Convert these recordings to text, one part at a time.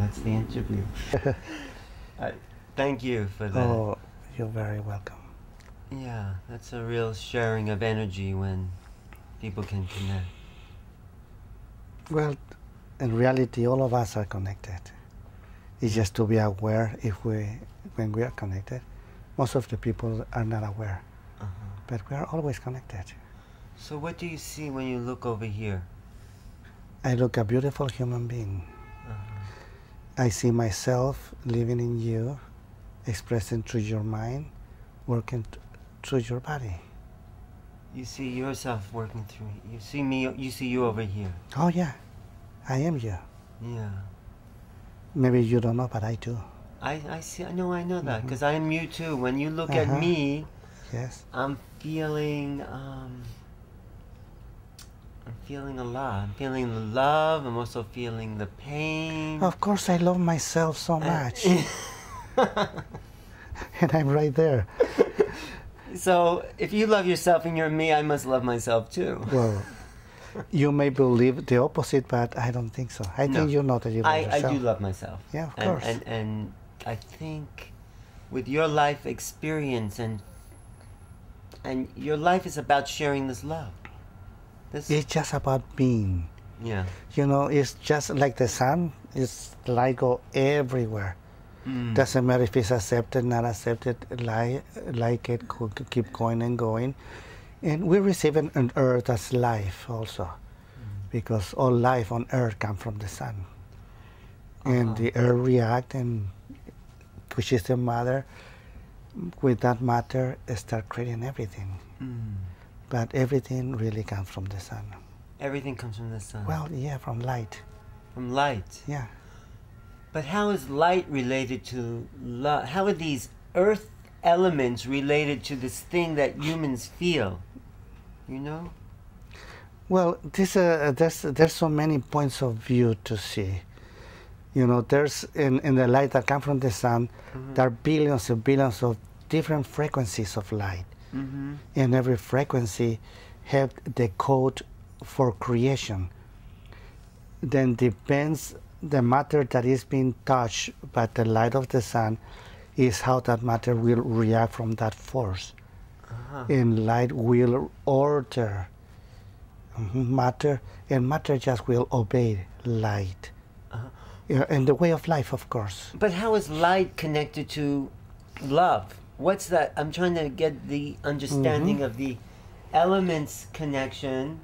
That's the interview. Thank you for that. Oh, you're very welcome. Yeah, that's a real sharing of energy when people can connect. Well, in reality, all of us are connected. It's just to be aware when we are connected. Most of the people are not aware, but we are always connected. So what do you see when you look over here? I look a beautiful human being. I see myself living in you, expressing through your mind, working through your body. You see yourself working through. You see me. You see you over here. Oh yeah, I am you. Yeah. Maybe you don't know, but I do. I see. I know that because I am you too. When you look at me, yes, I'm feeling. I'm feeling a lot. I'm feeling the love. I'm also feeling the pain. Of course, I love myself so much, and I'm right there. So, if you love yourself and you're me, I must love myself too. Well, you may believe the opposite, but I don't think so. I think you know that you love yourself. I do love myself. Yeah, of course. And I think with your life experience and your life is about sharing this love. It's just about being. Yeah. You know, it's just like the sun. It's light go everywhere. Doesn't matter if it's accepted, not accepted, like it could keep going and going. And we receive an earth as life also, because all life on earth comes from the sun. And the earth reacts, and which is the mother, with that matter, start creating everything. But everything really comes from the sun. Everything comes from the sun? Well, yeah, from light. From light? Yeah. But how is light related to love? How are these earth elements related to this thing that humans feel? You know? Well, there's so many points of view to see. You know, there's in the light that comes from the sun, there are billions and billions of different frequencies of light. And every frequency have the code for creation. Then depends the matter that is being touched by the light of the sun is how that matter will react from that force. And light will order matter, and matter just will obey light. And the way of life, of course. But how is light connected to love? What's that? I'm trying to get the understanding of the elements connection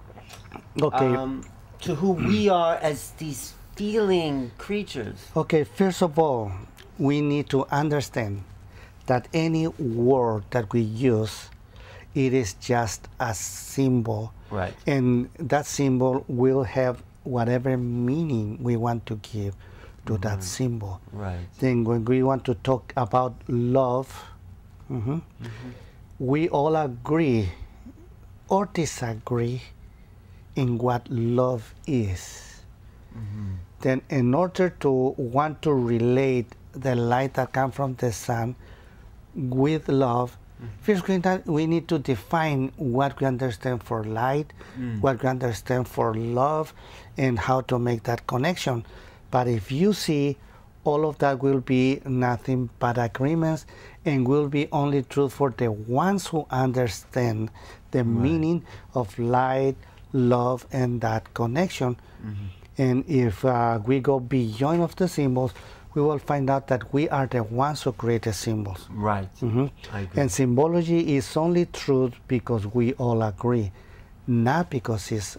to who we are as these feeling creatures. Okay, first of all, we need to understand that any word that we use, it is just a symbol. Right. And that symbol will have whatever meaning we want to give to that symbol. Right. Then when we want to talk about love, we all agree or disagree in what love is. Then in order to want to relate the light that comes from the sun with love, first we need to define what we understand for light, what we understand for love, and how to make that connection. But if you see, all of that will be nothing but agreements and will be only true for the ones who understand the meaning of light, love, and that connection. And if we go beyond of the symbols, we will find out that we are the ones who create the symbols. Right. I agree. And symbology is only truth because we all agree, not because it's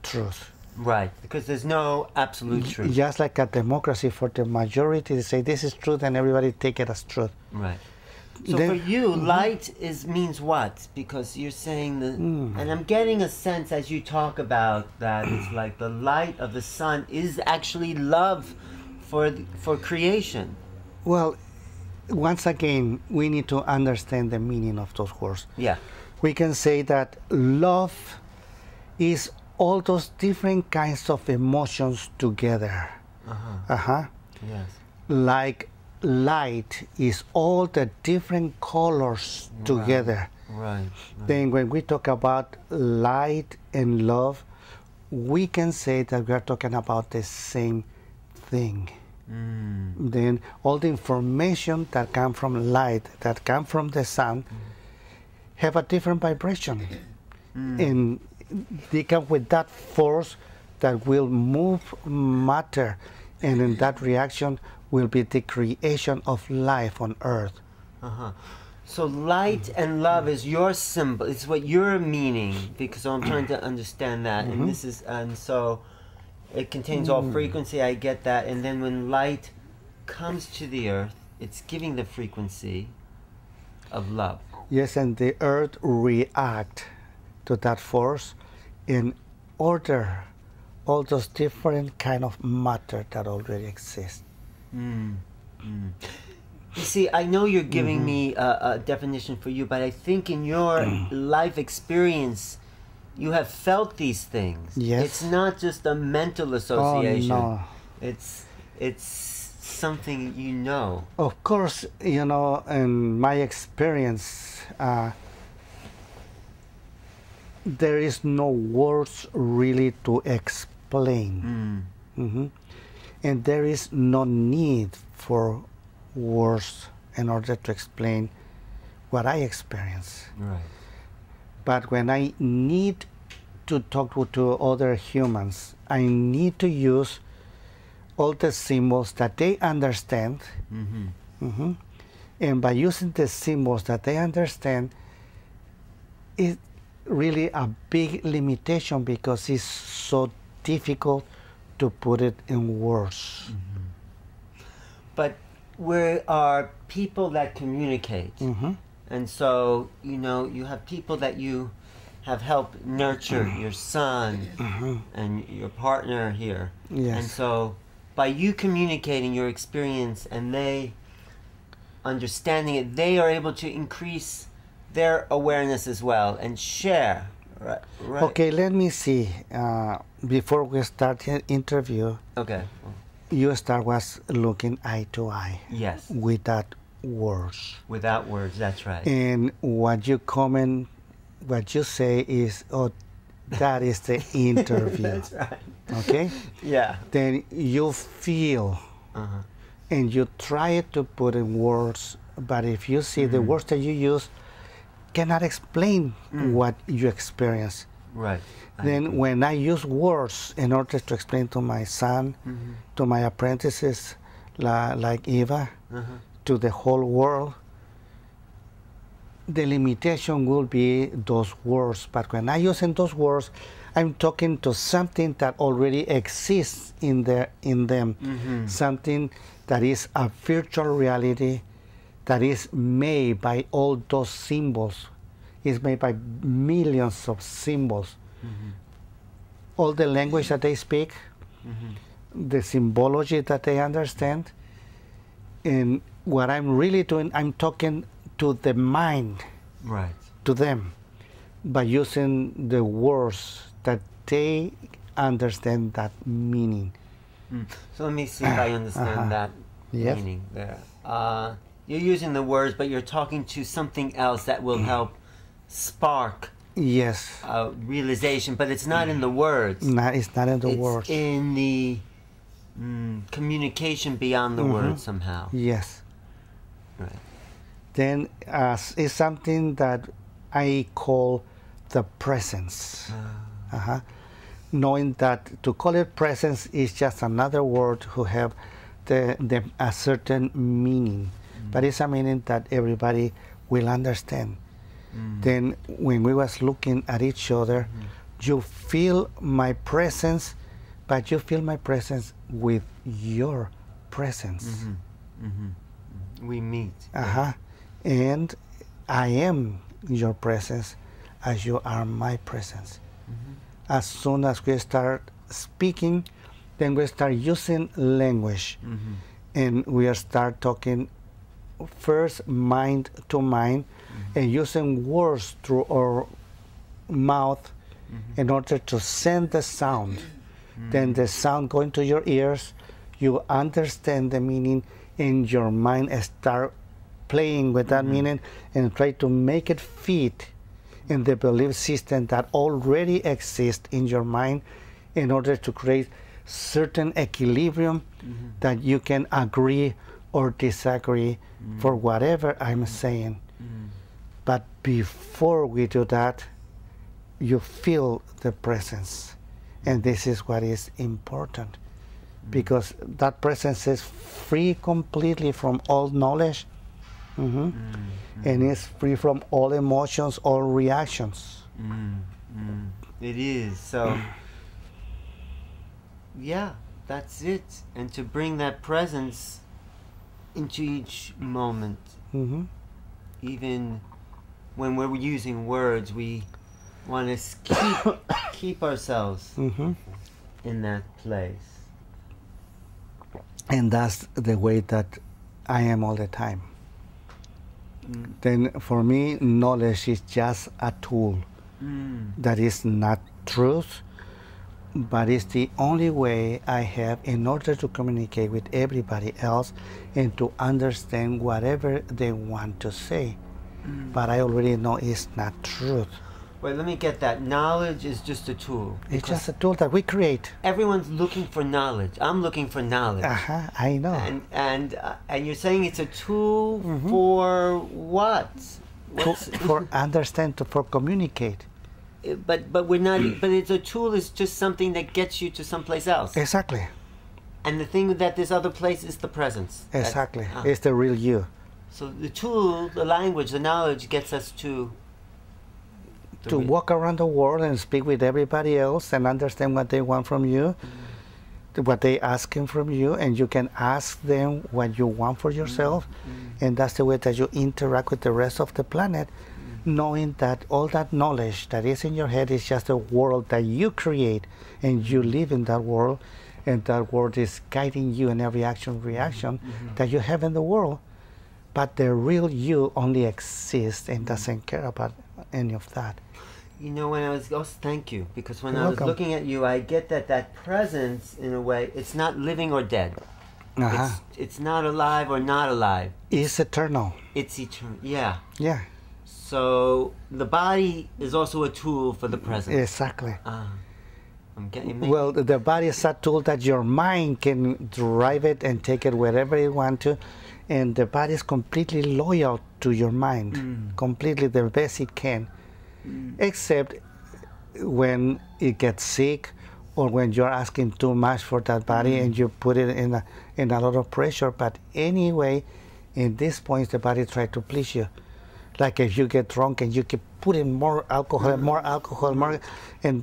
truth. Right, because there's no absolute truth. Just like a democracy, for the majority to say this is truth and everybody take it as truth. Right. So for you, light means what? Because you're saying that, and I'm getting a sense as you talk about that, it's like the light of the sun is actually love for creation. Well, once again, we need to understand the meaning of those words. Yeah. We can say that love is all those different kinds of emotions together. Yes. Like light is all the different colors together. Right. Then when we talk about light and love, we can say that we are talking about the same thing. Then all the information that come from light, that come from the sun, have a different vibration. And they come with that force that will move matter, and in that reaction will be the creation of life on earth. So light and love is your symbol. It's what you're meaning, because I'm trying to understand that. And this is, and so it contains all frequency. I get that. And then when light comes to the earth, it's giving the frequency of love. Yes, and the earth react to that force in order all those different kind of matter that already exist. You see, I know you're giving me a definition for you, but I think in your life experience, you have felt these things. Yes. It's not just a mental association. Oh, no. It's something you know. Of course, you know, in my experience, there is no words really to explain. And there is no need for words in order to explain what I experience. Right. But when I need to talk to other humans, I need to use all the symbols that they understand. And by using the symbols that they understand, it's really a big limitation because it's so difficult to put it in words. But we are people that communicate. And so, you know, you have people that you have helped nurture, your son and your partner here. Yes. And so by you communicating your experience and they understanding it, they are able to increase their awareness as well and share. Right. Okay, let me see. Before we start the interview, okay, you start was looking eye to eye. Yes. Without words. Without words, that's right. And what you comment, what you say is, oh, that is the interview. That's right. Okay? Yeah. Then you feel and you try to put in words, but if you see the words that you use cannot explain what you experience. Right. Then when I use words in order to explain to my son, to my apprentices like Eva, to the whole world, the limitation will be those words. But when I use those words, I'm talking to something that already exists in them, something that is a virtual reality that is made by all those symbols. It's made by millions of symbols. All the language that they speak, the symbology that they understand, and what I'm really doing, I'm talking to the mind, right, to them, by using the words that they understand that meaning. So let me see if I understand that meaning there. You're using the words, but you're talking to something else that will help spark realization, but it's not in the words. No, it's not in the words. It's in the communication beyond the words somehow. Yes. Right. Then it's something that I call the presence. Knowing that to call it presence is just another word who have a certain meaning, but it's a meaning that everybody will understand. Then when we was looking at each other, you feel my presence, but you feel my presence with your presence. We meet. And I am your presence as you are my presence. As soon as we start speaking, then we start using language, and we start talking first mind to mind, and using words through our mouth in order to send the sound. Then the sound going to your ears, you understand the meaning, and your mind start playing with that meaning and try to make it fit in the belief system that already exists in your mind in order to create certain equilibrium that you can agree or disagree for whatever I'm saying. But before we do that, you feel the presence. And this is what is important, because that presence is free completely from all knowledge, and is free from all emotions, all reactions. It is. So, yeah, that's it. And to bring that presence into each moment, even when we're using words, we want to keep ourselves in that place. And that's the way that I am all the time. Then for me, knowledge is just a tool that is not truth, but it's the only way I have in order to communicate with everybody else and to understand whatever they want to say. But I already know it's not truth. Wait, let me get that. Knowledge is just a tool. It's just a tool that we create. Everyone's looking for knowledge. I'm looking for knowledge. I know. And you're saying it's a tool for what? For understand, for communicate. But we're not. But it's a tool. Is just something that gets you to someplace else. Exactly. And the thing that this other place is the presence. Exactly. It's the real you. So the tool, the language, the knowledge gets us to walk around the world and speak with everybody else and understand what they want from you, what they asking from you, and you can ask them what you want for yourself, and that's the way that you interact with the rest of the planet, knowing that all that knowledge that is in your head is just a world that you create, and you live in that world, and that world is guiding you in every reaction that you have in the world. But the real you only exists and doesn't care about any of that. You know, when I was, thank you, because when I was looking at you, I get that presence, in a way, it's not living or dead. It's not alive or not alive. It's eternal. It's eternal, yeah. Yeah. So the body is also a tool for the presence. Exactly. I'm getting well, the body is a tool that your mind can drive it and take it wherever you want to, and the body is completely loyal to your mind, completely the best it can. Except when it gets sick, or when you're asking too much for that body and you put it in a lot of pressure. But anyway, in this point, the body tries to please you. Like if you get drunk and you keep putting more alcohol, more, and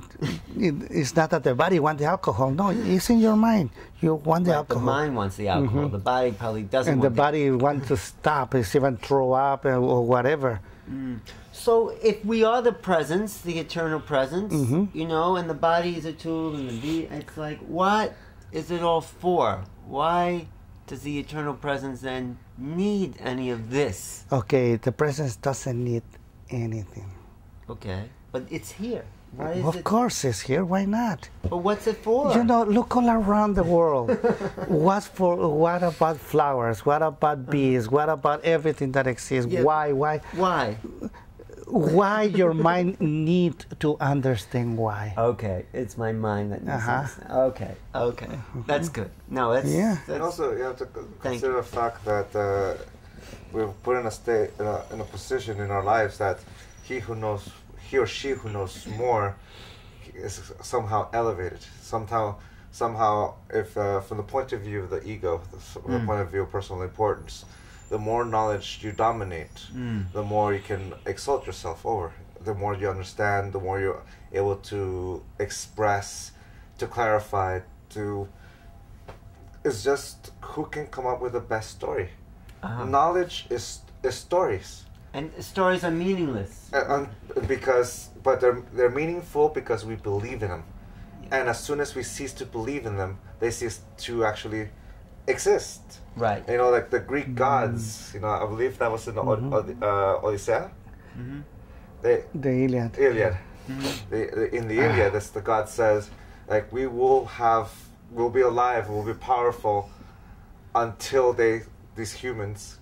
it's not that the body wants the alcohol. No, it's in your mind. You want the alcohol. The mind wants the alcohol. The body probably doesn't. And the body wants to stop. It's even throw up or whatever. So if we are the presence, the eternal presence, you know, and the body is a tool, and it's like, what is it all for? Why does the eternal presence then need any of this? Okay, the presence doesn't need anything. Okay, but it's here. Why is of course it's here. Why not? But what's it for? You know, look all around the world. What about flowers? What about bees? What about everything that exists? Yeah. Why? Why your mind need to understand why? Okay, it's my mind that needs to understand. Okay. That's good. No, that's... Yeah. And also, you have to consider the fact that we're put in a state, in a position in our lives that he or she who knows more is somehow elevated. Somehow, if from the point of view of the ego, from the point of view of personal importance, the more knowledge you dominate, the more you can exalt yourself over. The more you understand, the more you're able to express, to clarify, it's just who can come up with the best story. Knowledge is stories. And stories are meaningless. But they're meaningful because we believe in them. And as soon as we cease to believe in them, they cease to actually exist. Right. You know, like the Greek gods, you know, I believe that was in the Odyssey. The Iliad. In the Iliad, the god says, like, we'll be alive, we'll be powerful until these humans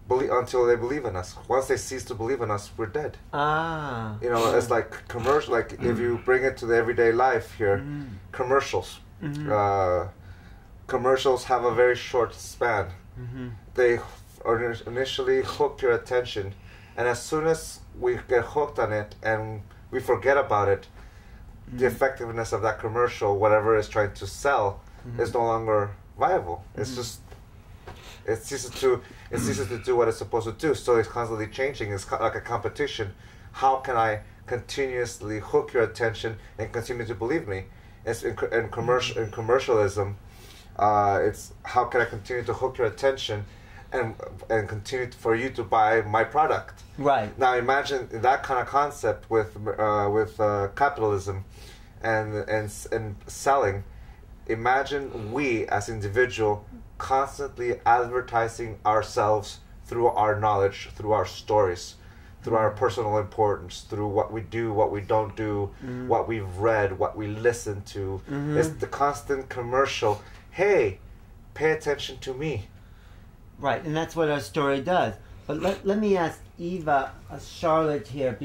until they believe in us. Once they cease to believe in us, we're dead. You know, it's like commercial. Like if you bring it to the everyday life here, commercials. commercials have a very short span. They initially hook your attention, and as soon as we get hooked on it and we forget about it, the effectiveness of that commercial, whatever it's trying to sell, is no longer viable. It's just it ceases to do what it's supposed to do. So it's constantly changing. It's like a competition. How can I continuously hook your attention and continue to believe me? It's in commercialism. It's how can I continue to hook your attention and continue for you to buy my product. Right. Now imagine that kind of concept with capitalism and selling. Imagine we as individual constantly advertising ourselves through our knowledge, through our stories, through our personal importance, through what we do, what we don't do, what we've read, what we listen to. It's the constant commercial. Hey, pay attention to me. Right, and that's what our story does. But let me ask Eva, Charlotte here,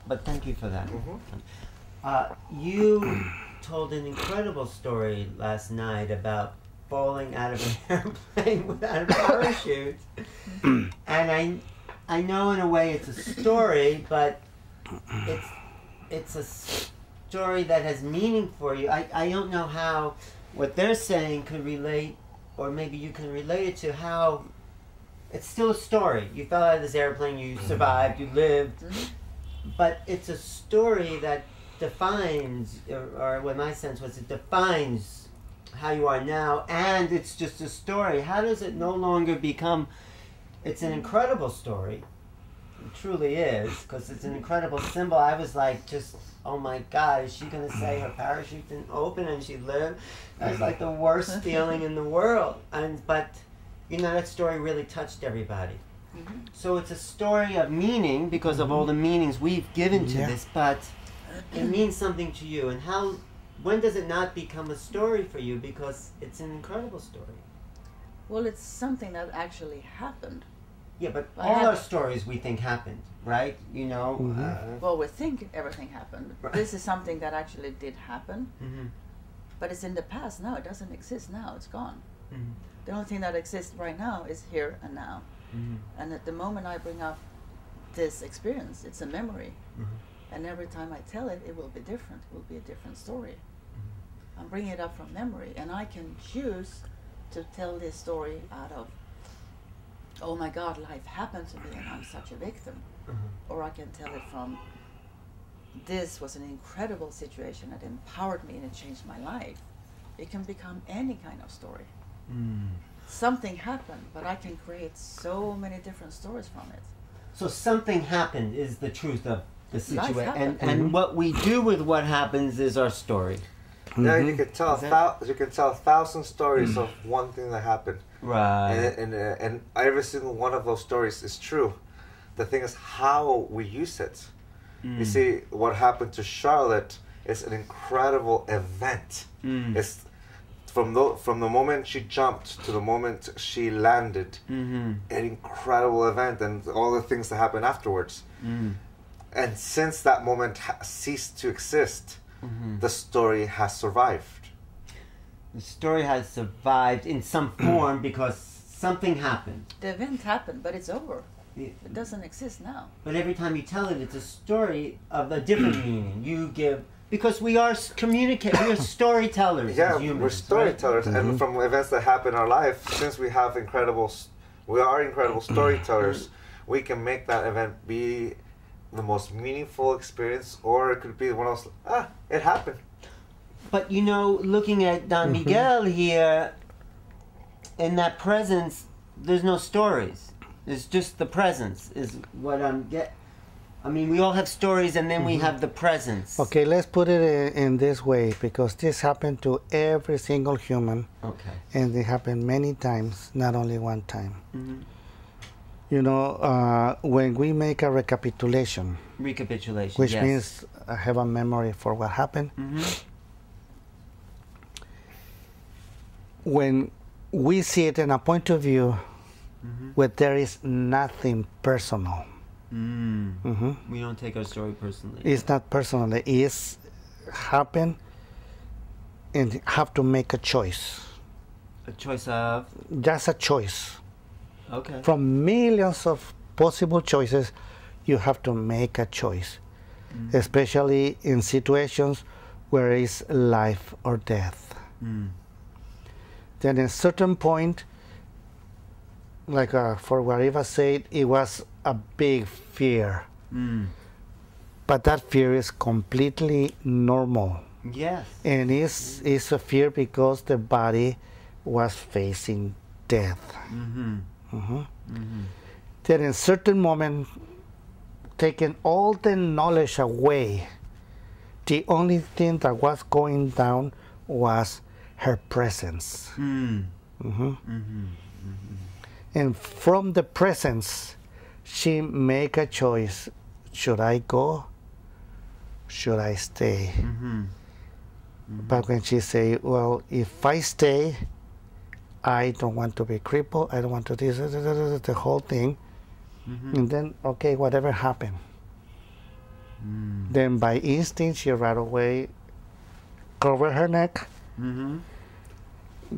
but thank you for that. You told an incredible story last night about falling out of an airplane without a parachute. And I know in a way it's a story, but it's a story that has meaning for you. I don't know how what they're saying could relate, or maybe you can relate it to how it's still a story. You fell out of this airplane, you survived, you lived, but it's a story that defines, or what my sense was, it defines how you are now, and it's just a story. How does it no longer become, it's an incredible story, it truly is, because it's an incredible symbol. I was like, just, oh my God, is she going to say her parachute didn't open and she lived? That's like the worst feeling in the world. But, you know, that story really touched everybody. So it's a story of meaning because of all the meanings we've given to this, but it means something to you. And when does it not become a story for you? Because it's an incredible story. Well, it's something that actually happened. Yeah, but all our stories we think happened, right? You know? Well, we think everything happened. Right. This is something that actually did happen. But it's in the past now. It doesn't exist now. It's gone. The only thing that exists right now is here and now. And at the moment I bring up this experience, it's a memory. And every time I tell it, it will be different. It will be a different story. I'm bringing it up from memory. And I can choose to tell this story out of, oh my God, life happened to me and I'm such a victim. Or I can tell it from, this was an incredible situation that empowered me and it changed my life. It can become any kind of story. Something happened, but I can create so many different stories from it. So something happened is the truth of the situation, and what we do with what happens is our story. Yeah, you can tell you can tell 1,000 stories of one thing that happened. Right. And every single one of those stories is true. The thing is how we use it. You see, what happened to Charlotte is an incredible event. It's from the moment she jumped to the moment she landed, an incredible event, and all the things that happened afterwards. And since that moment ceased to exist, the story has survived. The story has survived in some form because something happened. The event happened, but it's over. It doesn't exist now. But every time you tell it, it's a story of a different meaning. You give, because we are we are storytellers. Yeah, as humans, we're storytellers, right? And from events that happen in our life, since we are incredible storytellers, we can make that event be the most meaningful experience, or it could be one of those, it happened. But you know, looking at Don Miguel here, in that presence, there's no stories. It's just the presence is what I mean, we all have stories, and then we have the presence. Okay, let's put it in this way, because this happened to every single human. Okay. And it happened many times, not only one time. You know, when we make a recapitulation, which means I have a memory for what happened, when we see it in a point of view where there is nothing personal. We don't take our story personally. It's not personal. It's happened and have to make a choice. A choice of? Just a choice. Okay. From millions of possible choices, you have to make a choice, especially in situations where it's life or death. Then at a certain point, like for what Eva said, it was a big fear. But that fear is completely normal. Yes. And it's a fear because the body was facing death. Then in a certain moment, taking all the knowledge away, the only thing that was going down was her presence. And from the presence, she make a choice. Should I go? Should I stay? But when she say, well, if I stay, I don't want to be crippled, I don't want to do this, the whole thing. And then, okay, whatever happened. Then by instinct, she right away cover her neck,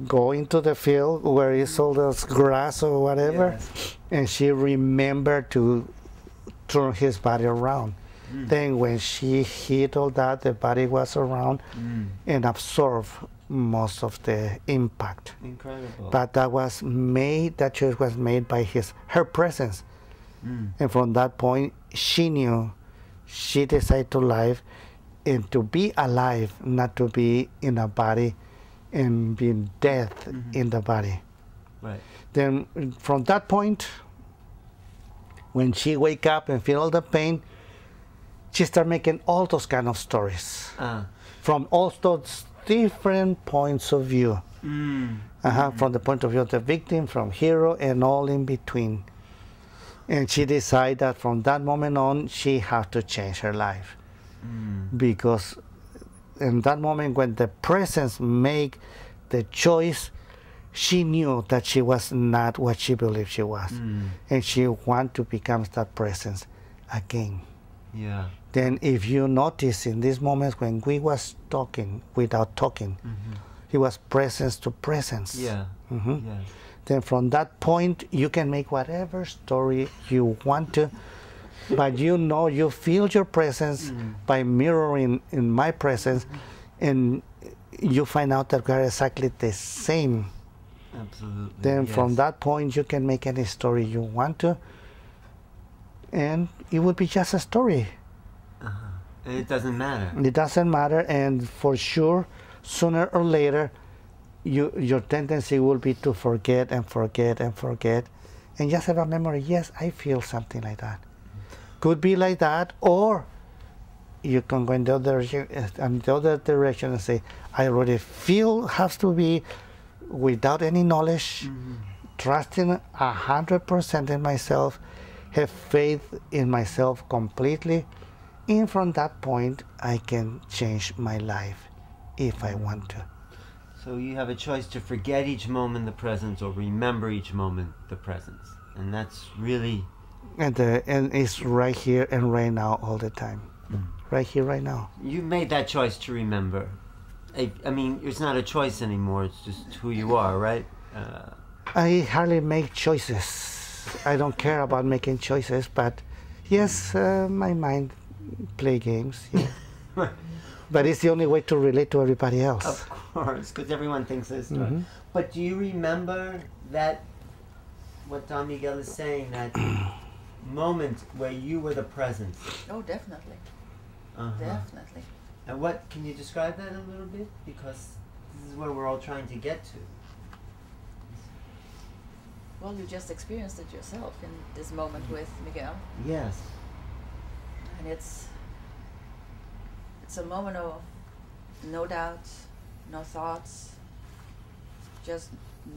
go into the field where is all this grass or whatever, and she remembered to turn his body around. Then when she hit all that, the body was around and absorbed most of the impact. Incredible. But that choice was made by her presence. And from that point, she knew she decided to live and to be alive, not to be in a body and being death in the body. Right. Then from that point, when she wake up and feel all the pain, she start making all those kind of stories from all those different points of view. From the point of view of the victim, from hero, and all in between. And she decided that from that moment on, she had to change her life. Because in that moment when the presence made the choice, she knew that she was not what she believed she was. And she wanted to become that presence again. Yeah. Then if you notice in these moments when we was talking without talking, it was presence to presence. Yeah. Yeah. Then from that point, you can make whatever story you want to, but you feel your presence by mirroring in my presence, and you find out that we are exactly the same. Absolutely. Then from that point, you can make any story you want to, and it would be just a story. And it doesn't matter. It doesn't matter, and for sure, sooner or later, your tendency will be to forget and forget and forget, and just have a memory. Yes, I feel something like that. Could be like that, or you can go in the other direction and say, I already feel has to be without any knowledge, trusting 100% in myself, have faith in myself completely. And from that point, I can change my life if I want to. So you have a choice to forget each moment the presence or remember each moment the presence. And that's really... And it's right here and right now all the time. Right here, right now. You made that choice to remember. I mean, it's not a choice anymore. It's just who you are, right? I hardly make choices. I don't care about making choices, but yes, my mind play games. Yeah. But it's the only way to relate to everybody else. Of course, because everyone thinks this. But do you remember that, what Don Miguel is saying, that moment where you were the presence? Oh, definitely. Definitely. And what, can you describe that a little bit? Because this is where we're all trying to get to. Well, you just experienced it yourself in this moment with Miguel. Yes. And it's a moment of no doubt, no thoughts, just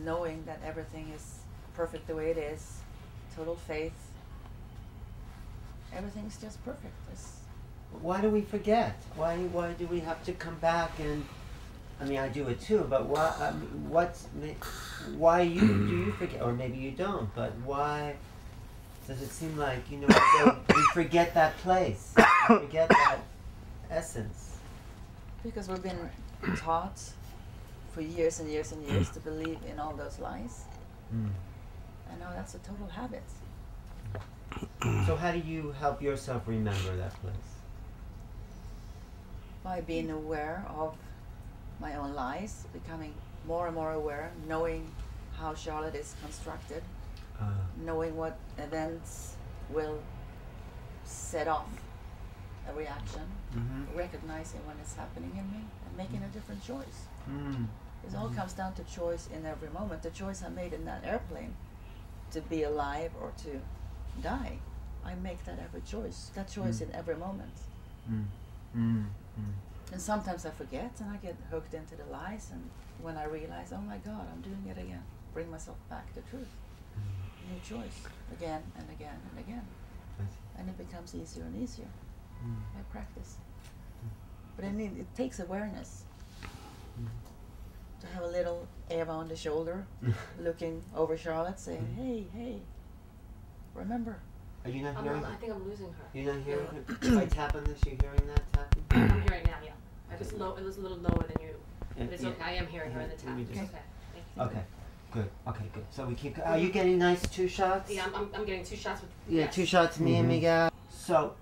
knowing that everything is perfect the way it is, total faith. Everything's just perfect. Why do we forget? Why do we have to come back and... I mean, I do it too, but why? I mean, why do you forget? Or maybe you don't, but why does it seem like, we forget that place, we forget that essence? Because we've been taught for years and years and years to believe in all those lies. And now that's a total habit. So how do you help yourself remember that place? By being aware of my own lies, becoming more and more aware, knowing how Charlotte is constructed, knowing what events will set off a reaction, recognizing when it's happening in me, and making a different choice. It all comes down to choice in every moment. The choice I made in that airplane to be alive or to die, I make that every choice. That choice in every moment. And sometimes I forget and I get hooked into the lies, and when I realize, oh my God, I'm doing it again, bring myself back to truth. New choice, again and again and again. And it becomes easier and easier by practice. But it takes awareness. To have a little Eva on the shoulder, looking over Charlotte, saying, hey, remember. Are you not hearing? I think I'm losing her. You're not hearing her? If I tap on this, you hearing that tapping? I'm hearing now, yeah. It was a little lower than you. But it's okay, I am hearing her in the tap. It's okay. Thank you. Okay, good. Okay, good. So we keep. Are you getting nice 2 shots? Yeah, I'm getting 2 shots with. Yeah, yes. 2 shots, me and Miguel. So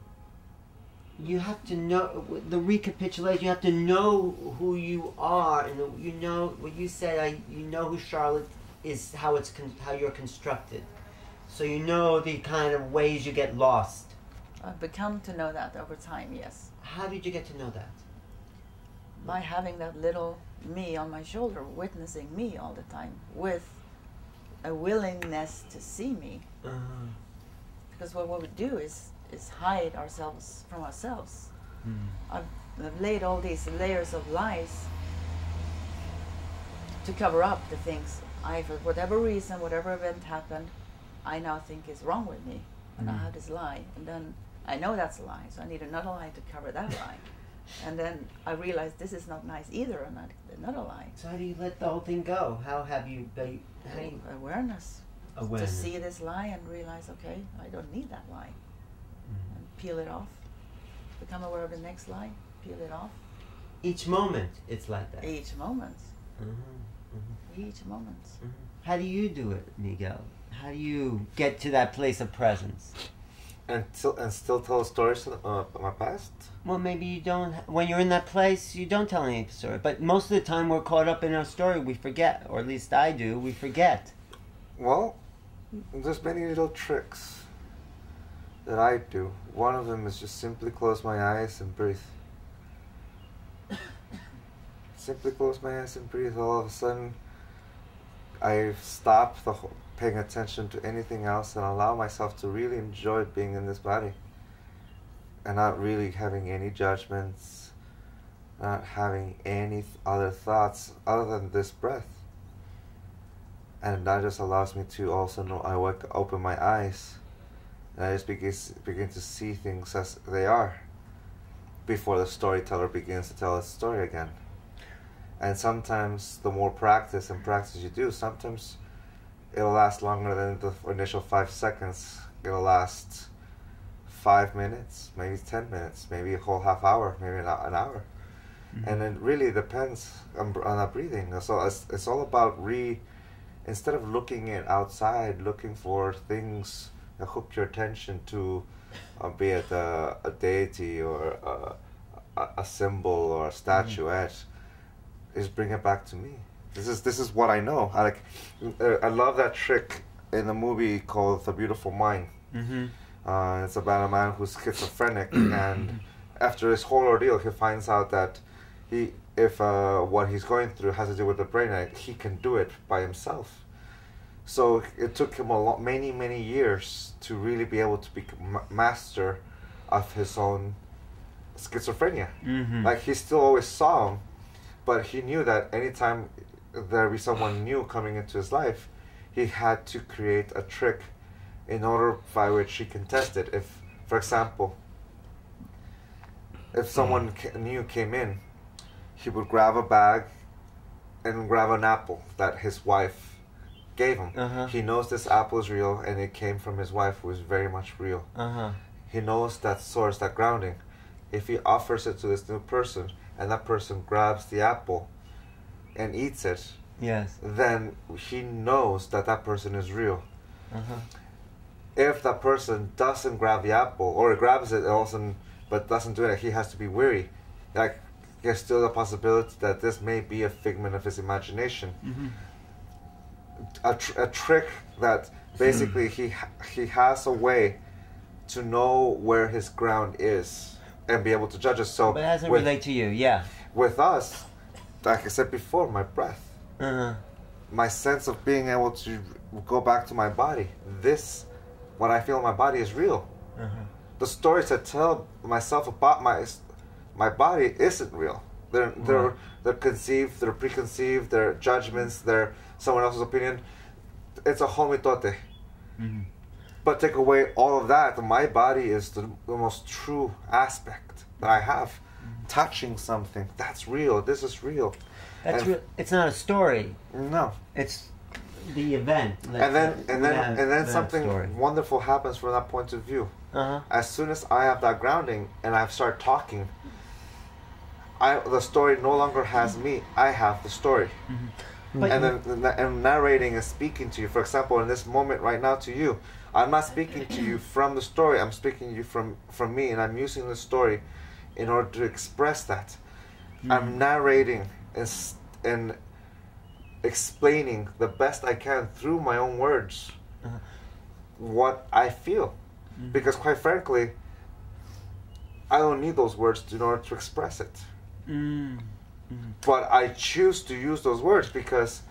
you have to know the recapitulation. You have to know who you are, and you know what you said. You know who Charlotte is, how you're constructed. So you know the kind of ways you get lost. I've become to know that over time. Yes. How did you get to know that? By having that little me on my shoulder, witnessing me all the time, with a willingness to see me. Because what we do is hide ourselves from ourselves. I've laid all these layers of lies to cover up the things for whatever reason, whatever event happened, I now think is wrong with me. And I have this lie, and then I know that's a lie, so I need another lie to cover that lie. And then I realize this is not nice either, and another lie. So how do you let the whole thing go? How have you... Awareness. Awareness. To see this lie and realize, okay, I don't need that lie. And peel it off. Become aware of the next lie, peel it off. Each moment it's like that? Each moment. Each moment. How do you do it, Miguel? How do you get to that place of presence? And still tell stories of my past? Well, maybe you don't. When you're in that place, you don't tell any story. But most of the time, we're caught up in our story. We forget, or at least I do. We forget. Well, there's many little tricks that I do. One of them is just simply close my eyes and breathe. Simply close my eyes and breathe. All of a sudden, I've stopped paying attention to anything else and allow myself to really enjoy being in this body. And not really having any judgments, not having any other thoughts other than this breath. And that just allows me to also know open my eyes, and I just begin to see things as they are before the storyteller begins to tell its story again. And sometimes the more practice you do, sometimes it'll last longer than the initial 5 seconds. It'll last 5 minutes, maybe 10 minutes, maybe a whole half hour, maybe an hour. And it really depends on that breathing. So it's all about instead of looking at outside, looking for things that hook your attention to, be it a deity or a symbol or a statuette, is bring it back to me. This is what I know. I love that trick in a movie called The Beautiful Mind. It's about a man who's schizophrenic, and after his whole ordeal, he finds out that if what he's going through has to do with the brain, he can do it by himself. So it took him many years to really be able to be master of his own schizophrenia. Like, he still always saw him, but he knew that anytime there'd be someone new coming into his life, he had to create a trick in order by which he can test it. If, for example, if someone new came in, he would grab a bag and grab an apple that his wife gave him. He knows this apple is real, and it came from his wife, who is very much real. He knows that source, that grounding. If he offers it to this new person, and that person grabs the apple, and eats it, yes, then he knows that that person is real. uh-huh. If that person doesn't grab the apple, or grabs it also, but doesn't do it, he has to be weary. Like, there's still a possibility that this may be a figment of his imagination. Mm-hmm. A trick that basically he has a way to know where his ground is and be able to judge it. So, but it doesn't relate to you, yeah. With us, like I said before, my breath, Uh-huh. my sense of being able to go back to my body. This, what I feel in my body, is real. Uh-huh. The stories I tell myself about my body isn't real. They're conceived, they're preconceived, they're judgments, they're someone else's opinion. It's a homitote. Mm-hmm. But take away all of that, my body is the most true aspect that I have. Mm-hmm. Touching something, that's real. This is real. That's real. It's not a story. No. It's the event. And then something wonderful happens from that point of view. Uh-huh. As soon as I have that grounding and I start talking, the story no longer has me. I have the story. Mm-hmm. And then narrating and speaking to you. For example, in this moment right now to you, I'm not speaking to you from the story. I'm speaking to you from me, and I'm using the story in order to express that. Mm-hmm. I'm narrating and explaining the best I can through my own words what I feel. Mm-hmm. Because quite frankly, I don't need those words in order to express it. Mm-hmm. But I choose to use those words because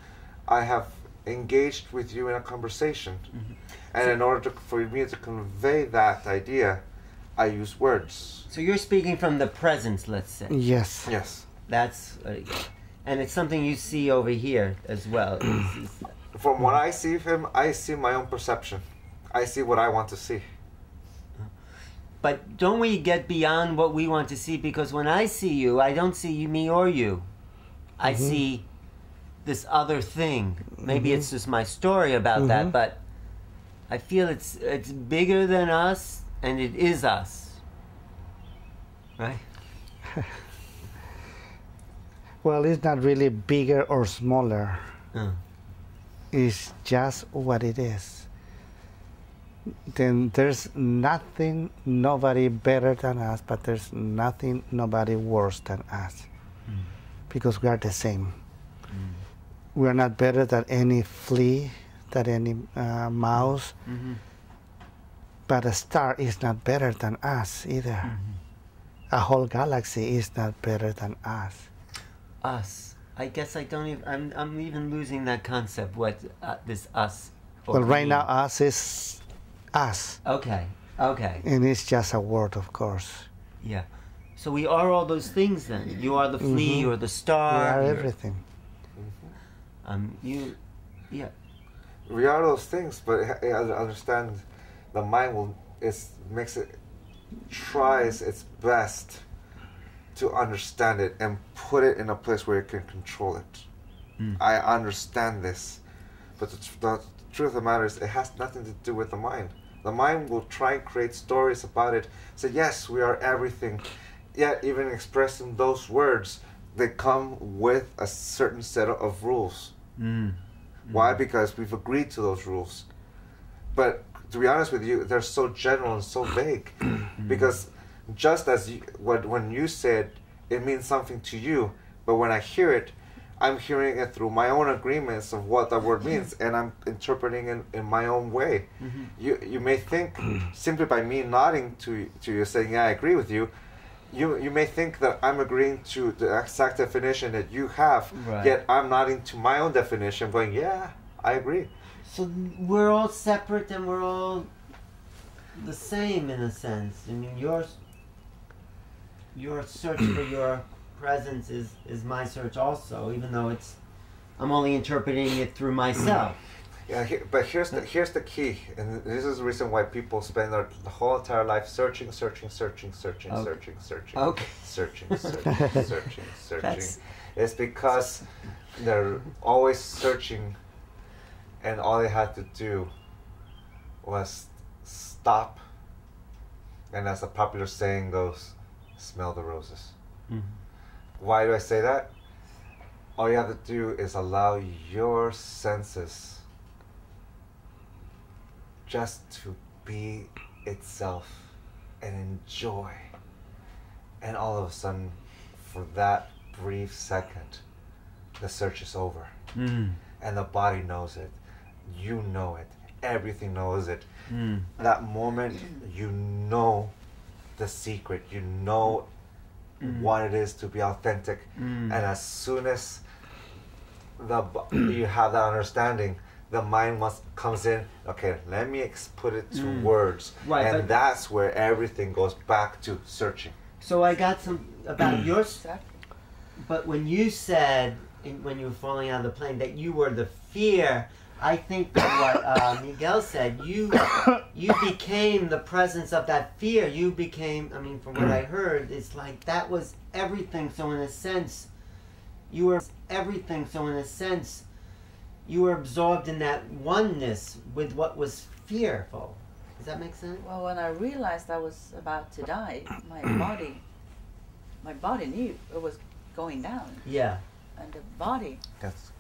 I have engaged with you in a conversation. Mm-hmm. And in order for me to convey that idea, I use words. So you're speaking from the presence, let's say. Yes. Yes. That's... and it's something you see over here as well. From what I see of him, I see my own perception. I see what I want to see. But don't we get beyond what we want to see? Because when I see you, I don't see me or you. I see this other thing. Maybe it's just my story about that, but I feel it's bigger than us, and it is us. Right? Well, it's not really bigger or smaller. It's just what it is. Then there's nothing, nobody better than us, but there's nothing, nobody worse than us. Because we are the same. We are not better than any flea, than any mouse. But a star is not better than us either. A whole galaxy is not better than us. Us. I guess I don't even... I'm even losing that concept. What this us? Well, right now, us is us. Okay. Okay. And it's just a word, of course. Yeah. So we are all those things then. You are the flea or the star. We are everything. You, yeah. We are those things, but I understand the mind tries its best to understand it and put it in a place where it can control it. I understand this, but the truth of the matter is it has nothing to do with the mind. The mind will try and create stories about it, say, yes, we are everything. Yet even expressing those words, they come with a certain set of rules. Why? Because we've agreed to those rules. But to be honest with you, they're so general and so vague. Because just as when you said it means something to you, but when I hear it, I'm hearing it through my own agreements of what that word means, and I'm interpreting it in my own way. You may think, simply by me nodding to you, saying, yeah, I agree with you, you may think that I'm agreeing to the exact definition that you have, yet I'm nodding to my own definition, going, yeah, I agree. So we're all separate and we're all the same in a sense. I mean, your search for your presence is my search also, even though I'm only interpreting it through myself. Yeah, but here's the key, and this is the reason why people spend the whole entire life searching. Okay. Searching. It's because they're always searching, and all they had to do was stop, and as the popular saying goes, smell the roses. Why do I say that? all you have to do is allow your senses just to be itself and enjoy. And all of a sudden, for that brief second, the search is over. And the body knows it. You know it. Everything knows it. That moment, you know the secret. You know what it is to be authentic. And as soon as you have that understanding, the mind comes in, okay, let me put it to words. Right, and that's where everything goes back to searching. So I got some about yours, but when you said, when you were falling out of the plane, that you were the fear, I think that what Miguel said, you became the presence of that fear. You became, I mean, from what I heard, it's like that was everything. So in a sense, you were everything. So in a sense, you were absorbed in that oneness with what was fearful. Does that make sense? Well, when I realized I was about to die, my body knew it was going down. Yeah. And the body,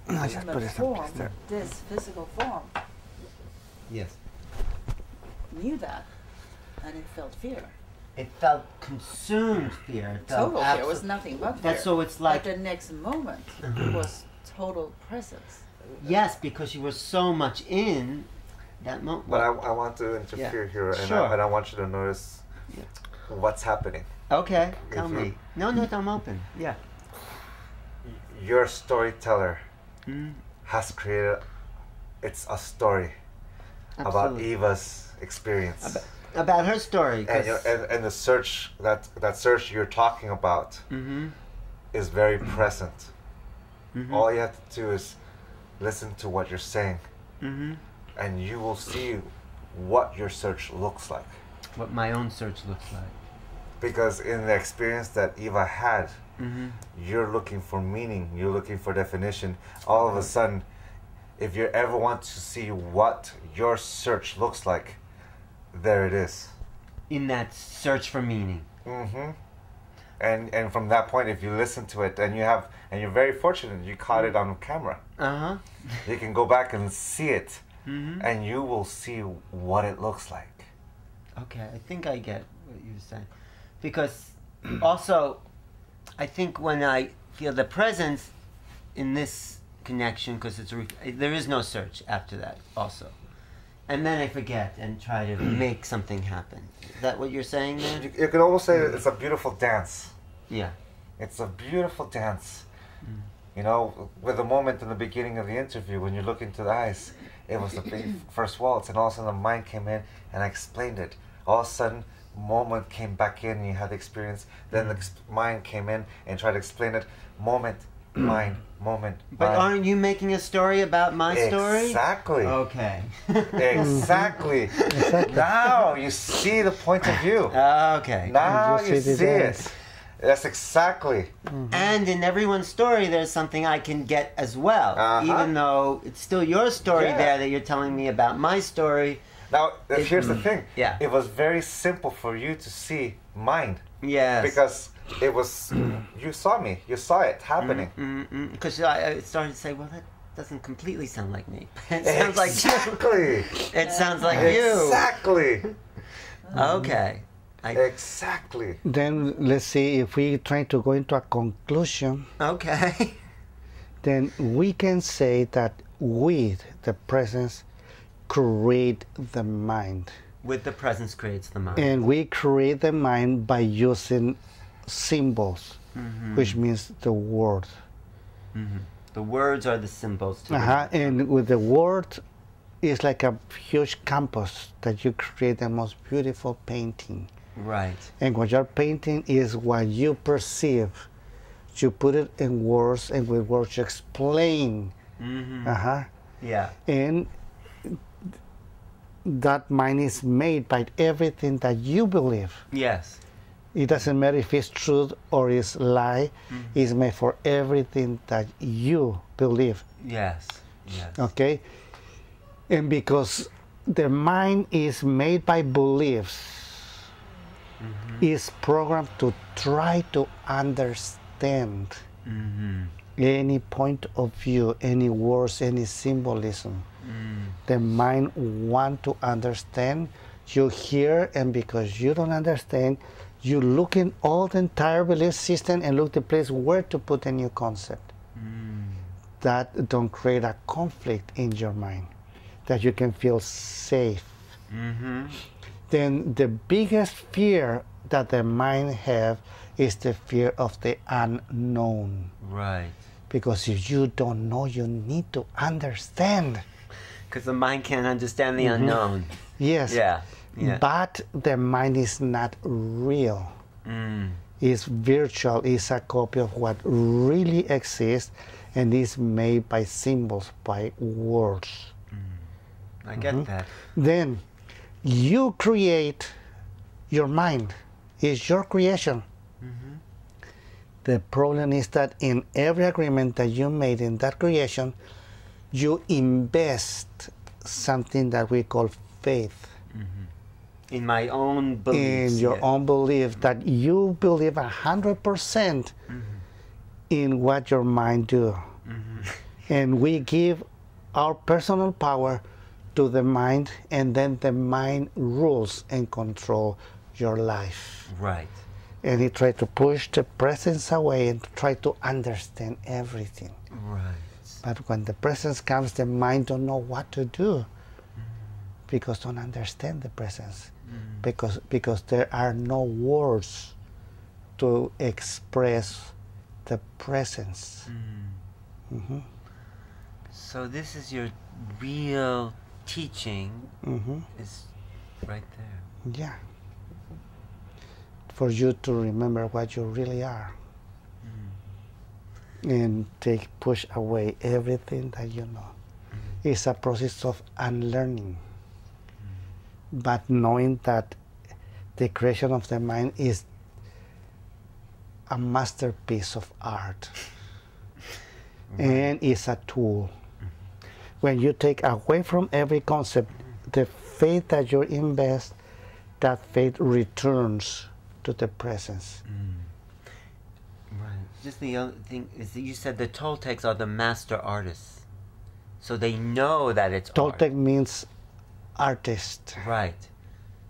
human form, this physical form, yes, knew that, and it felt fear. It felt consumed fear. It felt total fear. It was nothing but fear. So it's like but the next moment, it was total presence. Yes, because you were so much in that moment. But I want to interfere here, and I want you to notice what's happening. Okay, tell me. No, I'm open. Yeah. Your storyteller has created, it's a story about Eva's experience. About her story. And the search, that search you're talking about is very present. All you have to do is listen to what you're saying, and you will see what your search looks like. What my own search looks like. Because in the experience that Eva had, you're looking for meaning, you're looking for definition. All of a sudden, if you ever want to see what your search looks like, there it is. In that search for meaning. And from that point, if you listen to it, and you're very fortunate, you caught it on camera. You can go back and see it, and you will see what it looks like. Okay, I think I get what you're saying. Because also, I think when I feel the presence in this connection, because there is no search after that also. And then I forget and try to make something happen. Is that what you're saying there? You can almost say that it's a beautiful dance. Yeah. It's a beautiful dance. You know, with the moment in the beginning of the interview, when you look into the eyes, it was the big first waltz, and all of a sudden the mind came in and I explained it. All of a sudden, moment came back in and you had the experience. Then the mind came in and tried to explain it. Moment, mind, moment, But mind. aren't you making a story about my story? Exactly. Okay. Exactly. Now you see the point of view. Okay. Now you see it. That's exactly. And in everyone's story, there's something I can get as well. Even though it's still your story there that you're telling me about my story. Now, here's the thing. Yeah. It was very simple for you to see mine. Yes. Because it was, you saw me. You saw it happening. Because I started to say, well, that doesn't completely sound like me. It sounds exactly. Like you. It sounds like you. Exactly. Okay. Exactly. Then let's see if we try to go into a conclusion. Okay. Then we can say that with the presence create the mind. With the presence creates the mind. And we create the mind by using symbols, which means the word. The words are the symbols to And with the word, it's like a huge canvas that you create the most beautiful painting. Right. And what you're painting is what you perceive. You put it in words, and with words you explain. Yeah. And that mind is made by everything that you believe. Yes. It doesn't matter if it's truth or it's lie. It's made for everything that you believe. Yes. Yes. Okay? And because the mind is made by beliefs, is programmed to try to understand. any point of view, any words, any symbolism. The mind want to understand. You hear, and because you don't understand, you look in all the entire belief system and look the place where to put a new concept. That don't create a conflict in your mind, that you can feel safe. Then the biggest fear that the mind have is the fear of the unknown. Right. Because if you don't know, you need to understand. Because the mind can't understand the unknown. Yes. Yeah. But the mind is not real. It's virtual. It's a copy of what really exists, and is made by symbols, by words. I get that. Then you create your mind. It's your creation. The problem is that in every agreement that you made in that creation, you invest something that we call faith. In my own beliefs. In your own belief, that you believe 100% in what your mind do. And we give our personal power to the mind, and then the mind rules and control your life. Right. And he tried to push the presence away and try to understand everything. Right. But when the presence comes, the mind don't know what to do, because don't understand the presence, because there are no words to express the presence. So this is your real teaching, is right there. Yeah. For you to remember what you really are, and push away everything that you know. It's a process of unlearning, but knowing that the creation of the mind is a masterpiece of art, and it's a tool. When you take away from every concept the faith that you invest, that faith returns to the presence. Right. Just the other thing is that you said the Toltecs are the master artists, so they know that it's Toltec art. means artist. Right.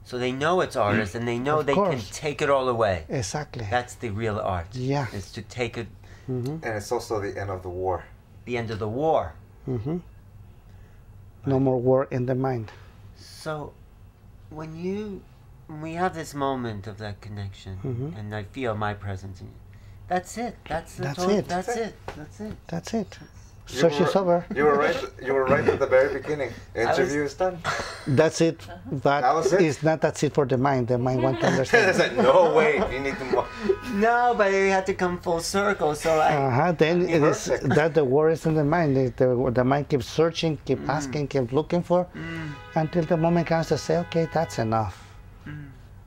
So they know it's artist, and they know Of they can course. take it all away. Exactly. That's the real art. Yeah. Is to take it. And it's also the end of the war. The end of the war. No more war in the mind. So, when we have this moment of that connection, and I feel my presence in you, that's it. That's it. That's it. That's it. Search is over. You were right. You were right at the very beginning. Interview is done. That's it. But That was it? it's not that's it for the mind. The mind wants to understand. It's like, no, wait, you need to more. No, but it had to come full circle. So Then it is Perfect. that the war is in the mind. The mind keeps searching, keep asking, keep looking for, until the moment comes to say, okay, that's enough.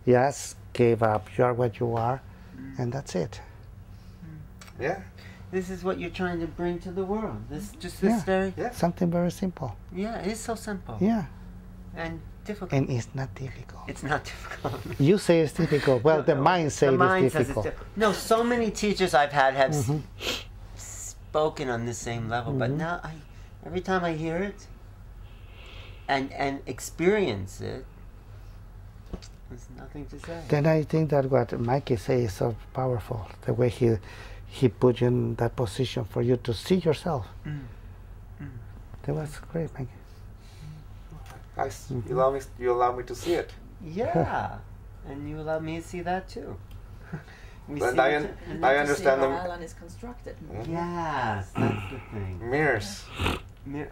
Yes, gave up. You are what you are, and that's it. Yeah. this is what you're trying to bring to the world. This very something very simple. Yeah, it is so simple. Yeah. And difficult. And it's not difficult. It's not difficult. You say it's difficult. Well, the mind says it's difficult. No, so many teachers I've had have spoken on the same level, but now every time I hear it and experience it, there's nothing to say. Then I think that what Mikey says is so powerful. The way he put you in that position for you to see yourself. That was great, Mikey. Nice. You allow me to see it. Yeah, and you allow me to see that too. And I understand how them. Alan is constructed. Yes, that's the thing. Mirrors.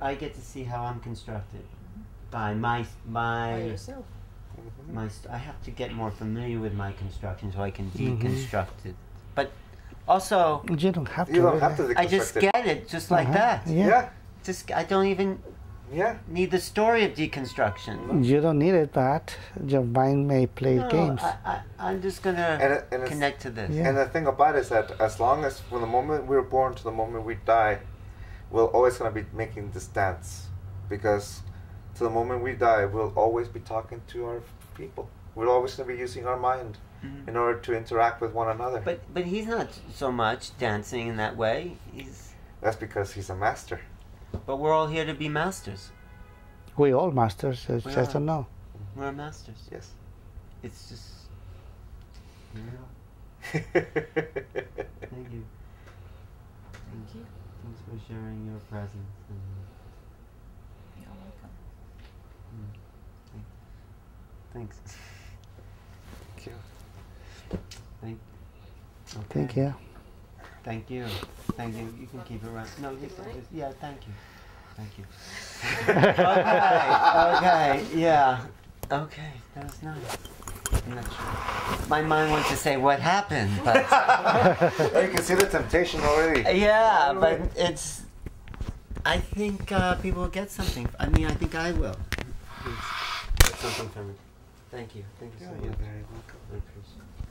I get to see how I'm constructed by By yourself. I have to get more familiar with my construction so I can deconstruct it. But also, You don't have to. You don't have to deconstruct I just it. get it just like that. Yeah. Just I don't even need the story of deconstruction. You don't need it, but your mind may play games. I'm just gonna And connect to this. Yeah. And the thing about it is that as long as from the moment we're born to the moment we die, we're always going to be making this dance. Because to the moment we die, we'll always be talking to our people. We're always going to be using our mind in order to interact with one another. But he's not so much dancing in that way. That's because he's a master. But we're all here to be masters. We all masters, it's just don't know. We're masters. Yes. It's just... Thank Thank you. Thank you. Thanks for sharing your presence. You're welcome. Thanks. Thank you. Okay. Thank you. Thank you. Thank you. You can keep it around. No, you can just, yeah, thank you. Thank you. Okay, yeah. Okay, that was nice. I'm not sure. My mind wants to say what happened, but... You can see the temptation already. Yeah, but it's... I think people will get something. I mean, I think I will. Get something from it. Thank you. Thank you so much. You're very welcome. I appreciate it.